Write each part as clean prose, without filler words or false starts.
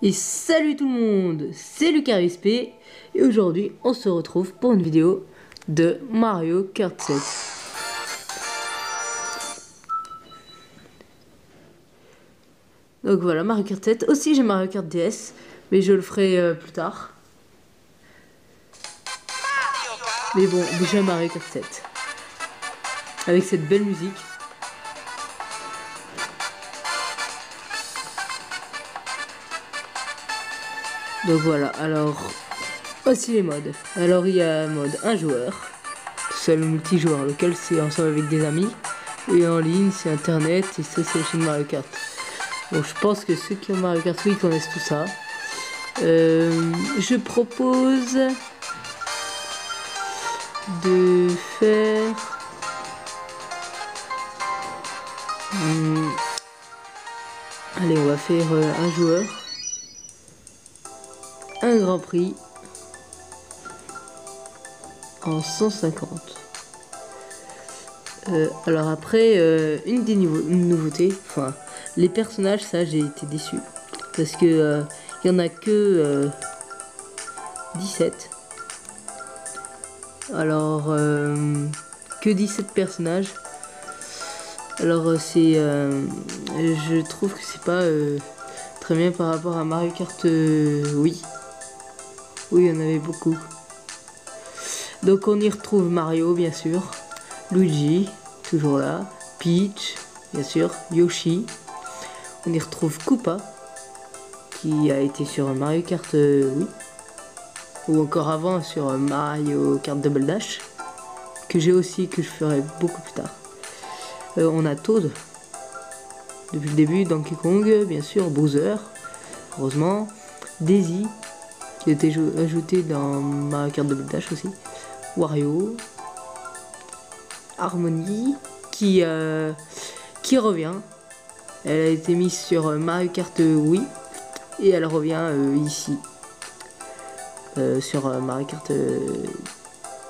Et salut tout le monde, c'est Lucarusp et aujourd'hui on se retrouve pour une vidéo de Mario Kart 7. Donc voilà, Mario Kart 7. Aussi j'ai Mario Kart DS, mais je le ferai plus tard. Mais bon, déjà Mario Kart 7. Avec cette belle musique. Donc voilà, alors voici les modes. Alors il y a mode 1 joueur, seul multijoueur local, c'est ensemble avec des amis. Et en ligne, c'est internet et ça c'est la chaîne Mario Kart. Donc je pense que ceux qui ont Mario Kart oui connaissent tout ça. Je propose de faire allez, on va faire un joueur, un grand prix en 150. Alors après, une des nouveautés, enfin les personnages, ça j'ai été déçu parce que il y en a que 17. Alors que 17 personnages. Alors c'est je trouve que c'est pas très bien par rapport à Mario Kart oui. Oui, il y en avait beaucoup. Donc on y retrouve Mario bien sûr, Luigi toujours là, Peach bien sûr, Yoshi. On y retrouve Koopa qui a été sur Mario Kart oui, ou encore avant sur Mario Kart Double Dash que j'ai aussi, que je ferai beaucoup plus tard. On a Toad depuis le début, Donkey Kong bien sûr, Bowser heureusement, Daisy qui a été ajouté dans Mario Kart Double Dash aussi, Wario, Harmony qui revient. Elle a été mise sur Mario Kart Wii et elle revient ici sur Mario Kart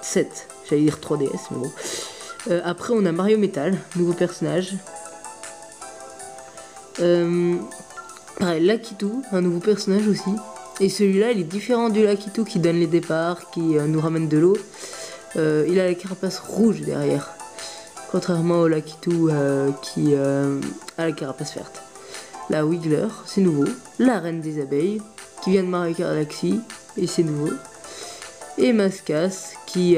7. J'allais dire 3DS mais bon. Après on a Mario Metal, nouveau personnage. Pareil, Lakitu, un nouveau personnage aussi. Et celui-là il est différent du Lakitu qui donne les départs, qui nous ramène de l'eau. Il a la carapace rouge derrière, contrairement au Lakitu qui a la carapace verte. La Wiggler, c'est nouveau. La Reine des Abeilles, qui vient de Mario Kart Galaxy, et c'est nouveau. Et Mascas, qui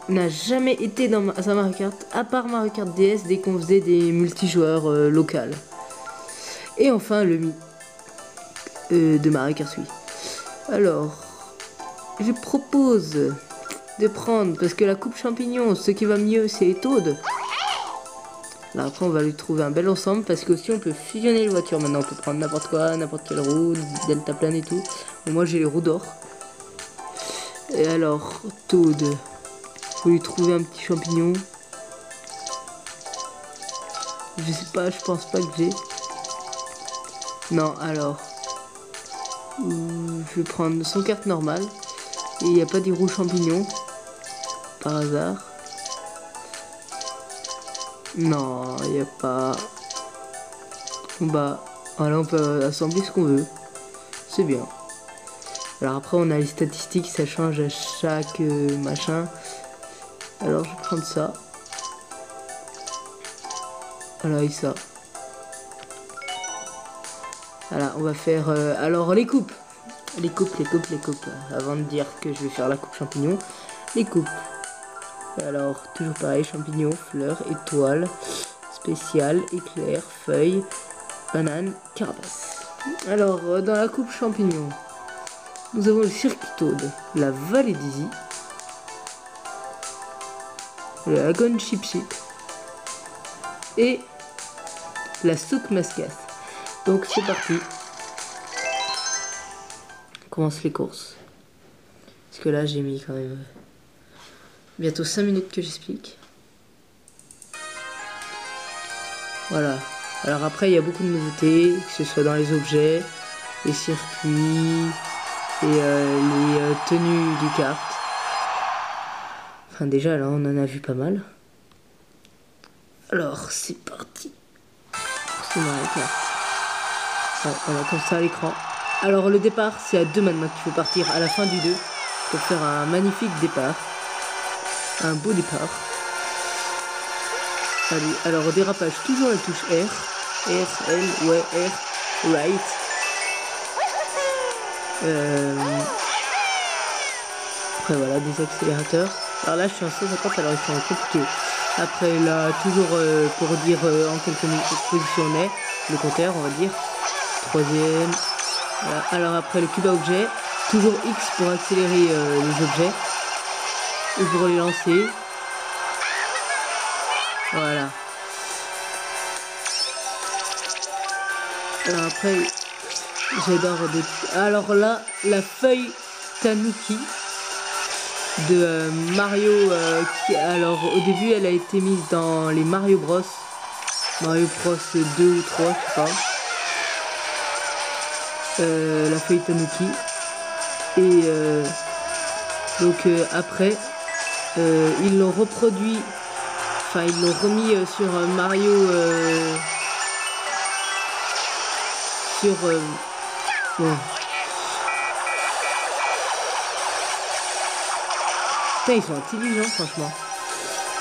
n'a jamais été dans sa Mario Kart, à part Mario Kart DS, dès qu'on faisait des multijoueurs locales. Et enfin le Mi de Mario Kart Wii. Alors, je propose de prendre, parce que la coupe champignon, ce qui va mieux c'est Toad. Là après on va lui trouver un bel ensemble, parce que aussi on peut fusionner les voitures maintenant, on peut prendre n'importe quoi, n'importe quelle roue, deltaplane et tout. Et moi j'ai les roues d'or. Et alors Toad, faut lui trouver un petit champignon. Je sais pas, je pense pas que j'ai. Non, alors je vais prendre son carte normale. Et il n'y a pas des roues champignons par hasard. Non, il n'y a pas. Bah, voilà, on peut assembler ce qu'on veut. C'est bien. Alors après, on a les statistiques, ça change à chaque machin. Alors, je vais prendre ça. Voilà, et ça. Voilà, on va faire... alors, les coupes. Les coupes. Avant de dire que je vais faire la coupe champignon. Les coupes. Alors, toujours pareil, champignons, fleurs, étoiles, spécial, éclair, feuilles, banane, carapace. Alors, dans la coupe champignon, nous avons le circuit Toad, la vallée d'Izzy, le lagon Chip Chip et la souk Mascas. Donc, c'est parti. On commence les courses. Parce que là, j'ai mis quand même... bientôt 5 minutes que j'explique. Voilà. Alors après, il y a beaucoup de nouveautés, que ce soit dans les objets, les circuits et les tenues du kart. Enfin déjà, là, on en a vu pas mal. Alors, c'est parti. C'est Mario Kart. Ouais, voilà, comme ça à l'écran. Alors le départ, c'est à 2 maintenant qu'il faut partir à la fin du 2 pour faire un magnifique départ. Un beau départ. Allez, alors au dérapage, toujours la touche R. R, L, ouais, R, right. Après voilà, des accélérateurs. Alors là je suis en 150, alors ils sont compliqués. Après là, toujours pour dire en quelle position on est, le compteur on va dire. Troisième. Voilà. Alors après le cube à objet, toujours X pour accélérer les objets. Et pour les lancer. Voilà. Alors après, j'adore des... Alors là, la feuille Tanuki de Mario alors au début elle a été mise dans les Mario Bros 2 ou 3 je sais pas, la feuille Tanuki et donc après ils l'ont reproduit, enfin ils l'ont remis sur Mario sur bon. Putain, ils sont intelligents franchement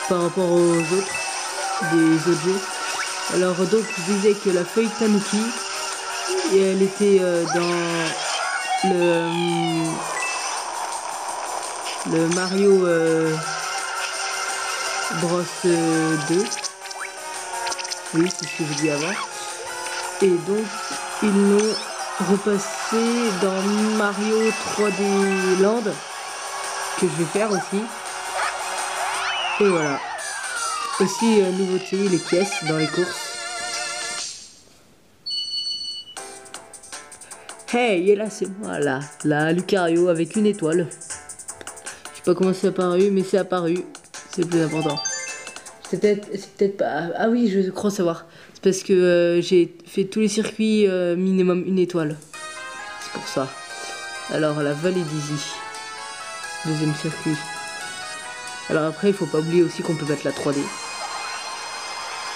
par rapport aux autres, des autres jeux. Alors donc je disais que la feuille Tanuki, et elle était dans le Mario Bros 2. Oui, c'est ce que j'ai dit avant. Et donc ils l'ont repassé dans Mario 3D Land, que je vais faire aussi. Et voilà. Aussi nouveauté, les pièces dans les courses. Hey, et là c'est moi là, Lucario avec une étoile. Je sais pas comment c'est apparu, mais c'est apparu. C'est le plus important. C'est peut-être pas... Ah oui, je crois savoir. C'est parce que j'ai fait tous les circuits minimum une étoile. C'est pour ça. Alors la vallée d'Izzy. Deuxième circuit. Alors après, il faut pas oublier aussi qu'on peut mettre la 3D.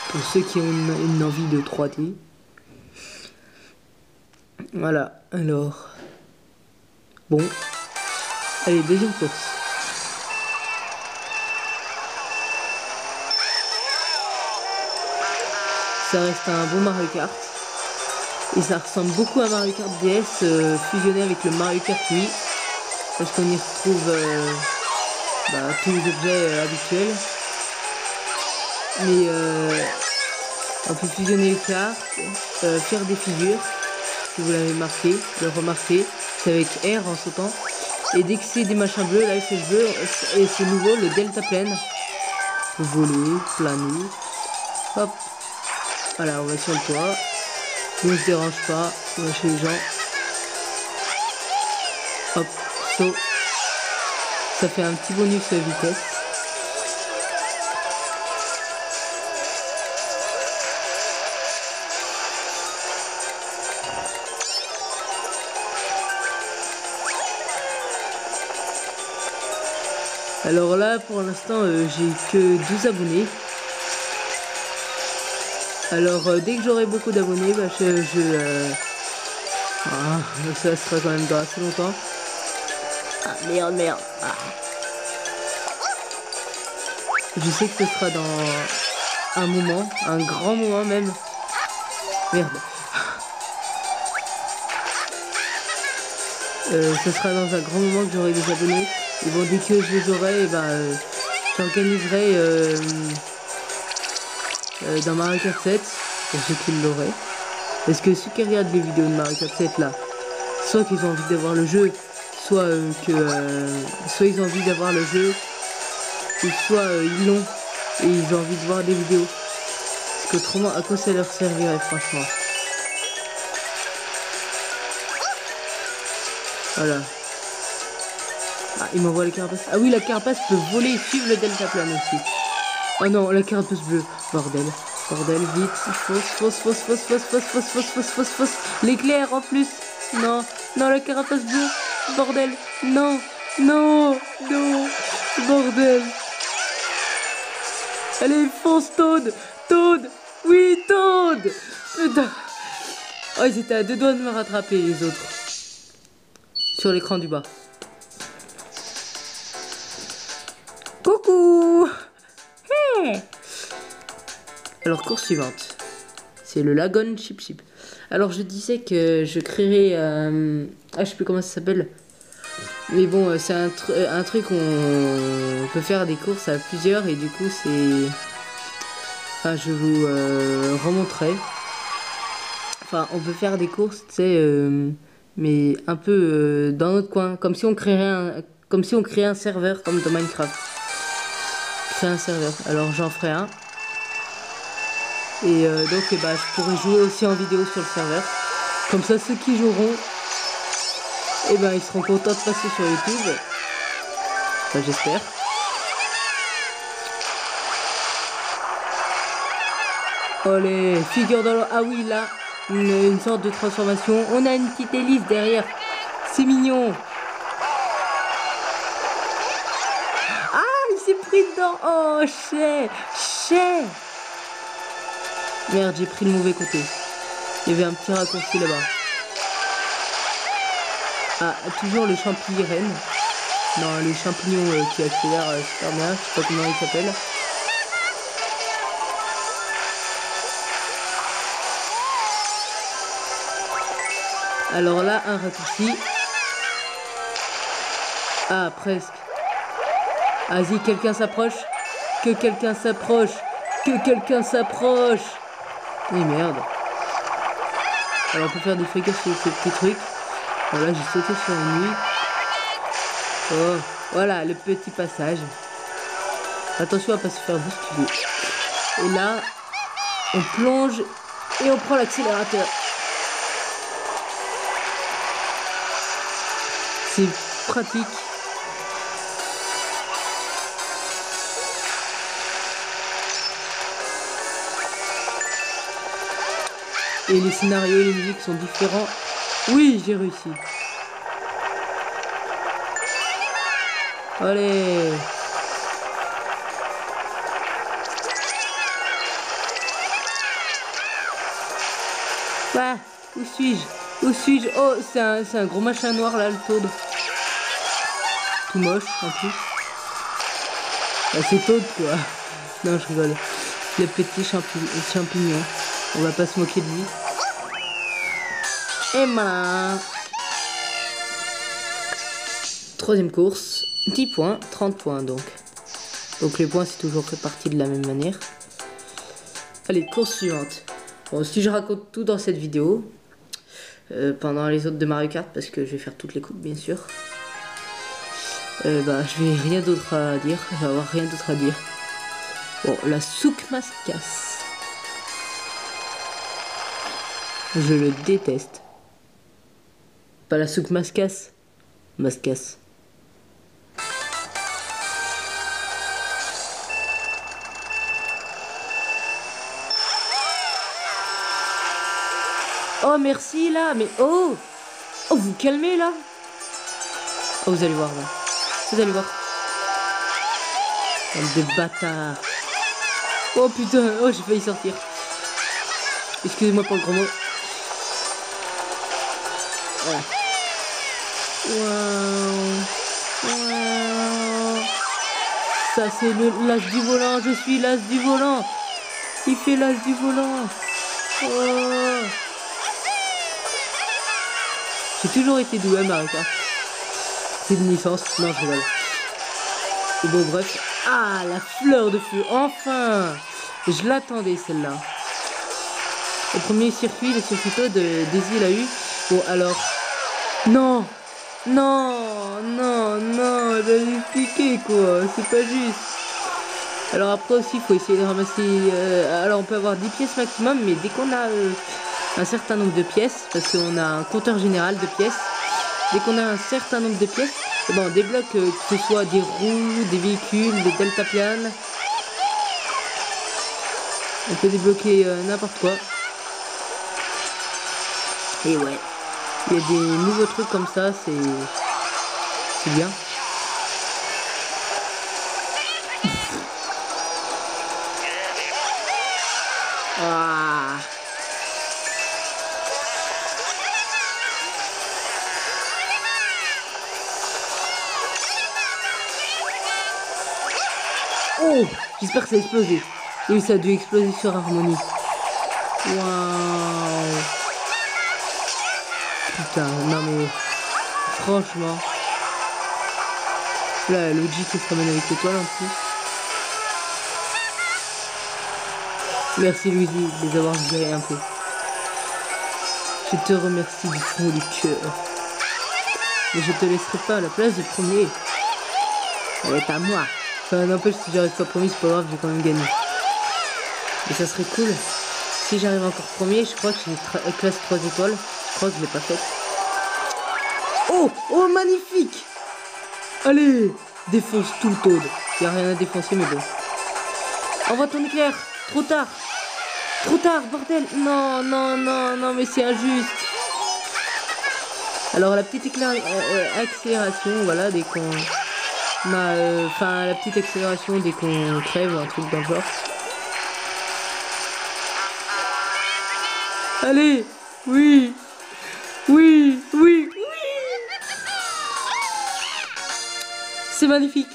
Pour ceux qui ont une envie de 3D. Voilà, alors... Bon. Allez, deuxième course. Ça reste un bon Mario Kart. Et ça ressemble beaucoup à Mario Kart DS fusionné avec le Mario Kart Wii. Parce qu'on y retrouve tous les objets habituels. Mais on peut fusionner les cartes, faire des figures. Si vous l'avez marqué, le remarquer, c'est avec R en sautant. Et dès que c'est des machins bleus, là c'est bleu, et c'est nouveau, le delta plane. Voler, planer, hop. Voilà, on va sur le toit. Ne se dérange pas, on va chez les gens. Hop, saut. Ça fait un petit bonus vitesse. Alors là, pour l'instant, j'ai que 12 abonnés. Alors, dès que j'aurai beaucoup d'abonnés, ça sera quand même dans assez longtemps. Ah, merde. Ah. Je sais que ce sera dans un moment, un grand moment même. Merde. Ce sera dans un grand moment que j'aurai des abonnés. Et bon, dès que je les aurai, j'organiserai dans Mario Kart 7, pour ceux qui l'auraient. Parce que ceux qui regardent les vidéos de Mario Kart 7 là, soit qu'ils ont envie d'avoir le jeu, soit soit ils ont envie d'avoir le jeu, ou soit ils l'ont et ils ont envie de voir des vidéos. Parce qu'autrement, à quoi ça leur servirait franchement? Voilà. Ah, il m'envoie la carapace. Ah oui, la carapace peut voler et suivre le delta plane aussi. Oh non, la carapace bleue. Bordel, vite. Fausse. L'éclair en plus. Non, la carapace bleue. Bordel, non. Bordel. Allez, fonce, Toad. Oui, Toad. Putain. Oh, ils étaient à 2 doigts de me rattraper, les autres. Sur l'écran du bas. Coucou. Hey. Alors, course suivante. C'est le Lagon Chip Chip. Alors, je disais que je créerais... Ah, je sais plus comment ça s'appelle. Mais bon, c'est un truc où on peut faire des courses à plusieurs. Et du coup, c'est... Enfin, je vous remontrerai. Enfin, on peut faire des courses, tu sais... mais un peu dans notre coin. Comme si on créait un serveur comme dans Minecraft. C'est un serveur. Alors, j'en ferai un. Et donc bah, je pourrais jouer aussi en vidéo sur le serveur. Comme ça ceux qui joueront, et ben ils seront contents de passer sur YouTube. Enfin j'espère. Allez, figure dans l'eau. Ah oui là, une sorte de transformation. On a une petite hélice derrière. C'est mignon. Ah il s'est pris dedans. Oh chais. Merde, j'ai pris le mauvais côté. Il y avait un petit raccourci là-bas. Ah, toujours le champignon reine. Non, les champignons qui accélèrent super bien. Je sais pas comment ils s'appellent. Alors là, un raccourci. Ah, presque. Vas-y, quelqu'un s'approche. Que quelqu'un s'approche. Que quelqu'un s'approche. Oui, merde. Alors on peut faire des fricas sur ces petits trucs. Voilà, j'ai sauté sur une nuit. Oh, voilà le petit passage. Attention à pas se faire bousculer. Et là, on plonge et on prend l'accélérateur. C'est pratique. Et les scénarios et les musiques sont différents. Oui, j'ai réussi. Allez. Ah, où suis-je? Où suis-je? Oh, c'est un gros machin noir là, le Toad. Tout moche en plus. Ah, c'est Toad quoi. Non, je rigole. Le petit champignon. On va pas se moquer de lui. Et voilà. Troisième course. 10 points, 30 points donc. Donc les points c'est toujours réparti de la même manière. Allez, course suivante. Bon, si je raconte tout dans cette vidéo, pendant les autres de Mario Kart, parce que je vais faire toutes les coupes bien sûr, bah je vais rien d'autre à dire. Je vais avoir rien d'autre à dire. Bon, la souk mascasse. Je le déteste. Pas la souk mascasse. Mascasse. Oh merci là, mais oh. Oh vous calmez là. Oh vous allez voir là. Vous allez voir. Bande de bâtards. Oh putain, oh j'ai failli sortir. Excusez-moi pour le gros mot. Voilà. Wow. Ça c'est l'as du volant, je suis l'as du volant. Il fait l'as du volant. Oh. J'ai toujours été doué à Mario Kart. C'est une licence, non je rigole. Et bon bref. Ah la fleur de feu, enfin. Je l'attendais celle-là. Le premier circuit, le circuit de Daisy l'a eu. Bon alors. Non. Non, non, non, j'avais piqué quoi, c'est pas juste. Alors après aussi, il faut essayer de ramasser... alors on peut avoir 10 pièces maximum, mais dès qu'on a un certain nombre de pièces, parce qu'on a un compteur général de pièces, dès qu'on a un certain nombre de pièces, et ben on débloque que ce soit des roues, des véhicules, des deltaplanes. On peut débloquer n'importe quoi. Et ouais. Il y a des nouveaux trucs comme ça, c'est bien. Ah. Oh, j'espère que ça a explosé. Oui, ça a dû exploser sur Harmonie. Waouh. Putain, non mais... Franchement... Là, Luigi qui se ramène avec l'étoile en plus. Merci Luigi de les avoir virés un peu. Je te remercie du fond du cœur. Mais je te laisserai pas à la place du premier. Elle est à moi. Enfin, n'empêche, si j'arrive pas premier, c'est pas grave, j'ai quand même gagné. Et ça serait cool. Si j'arrive encore premier, je crois que j'ai classe 3 étoiles. Je crois que je l'ai pas faite. Oh, oh, magnifique. Allez, défonce tout le Toad. Y a rien à défoncer, mais bon. Envoie ton éclair. Trop tard. Trop tard, bordel. Non, non, non, non, mais c'est injuste. Alors, la petite accélération, voilà, dès qu'on... Enfin, la petite accélération dès qu'on crève ou un truc dans le genre. Allez. Oui. Oui, oui, oui. C'est magnifique.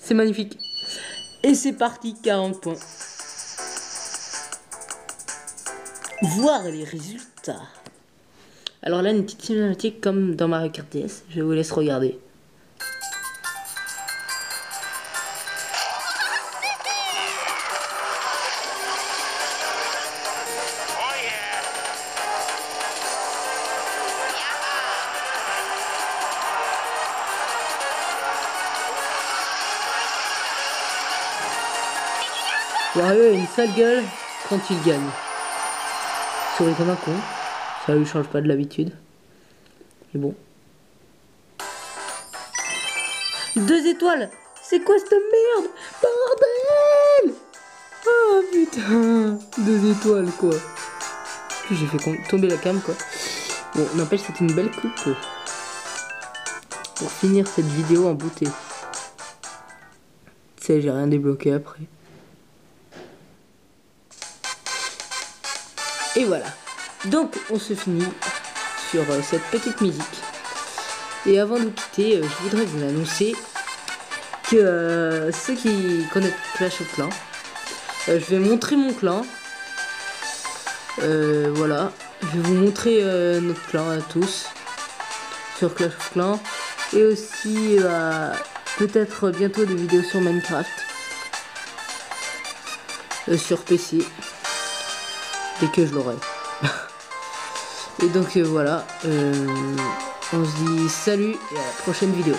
C'est magnifique. Et c'est parti, 40 points. Voir les résultats. Alors là, une petite cinématique comme dans Mario Kart DS. Je vous laisse regarder. Wario a une sale gueule quand il gagne. Souris comme un con. Ça lui change pas de l'habitude. Mais bon. 2 étoiles. C'est quoi cette merde? Bordel. Oh putain. 2 étoiles quoi. J'ai fait tomber la cam quoi. Bon, n'empêche c'est une belle coupe. Pour finir cette vidéo en beauté. Tu sais, j'ai rien débloqué après. Et voilà. Donc on se finit sur cette petite musique. Et avant de nous quitter, je voudrais vous annoncer que ceux qui connaissent Clash of Clans, je vais montrer mon clan. Voilà. Je vais vous montrer notre clan à tous sur Clash of Clans. Et aussi peut-être bientôt des vidéos sur Minecraft. Sur PC. Dès que je l'aurai. Et donc voilà, on se dit salut et à la prochaine vidéo.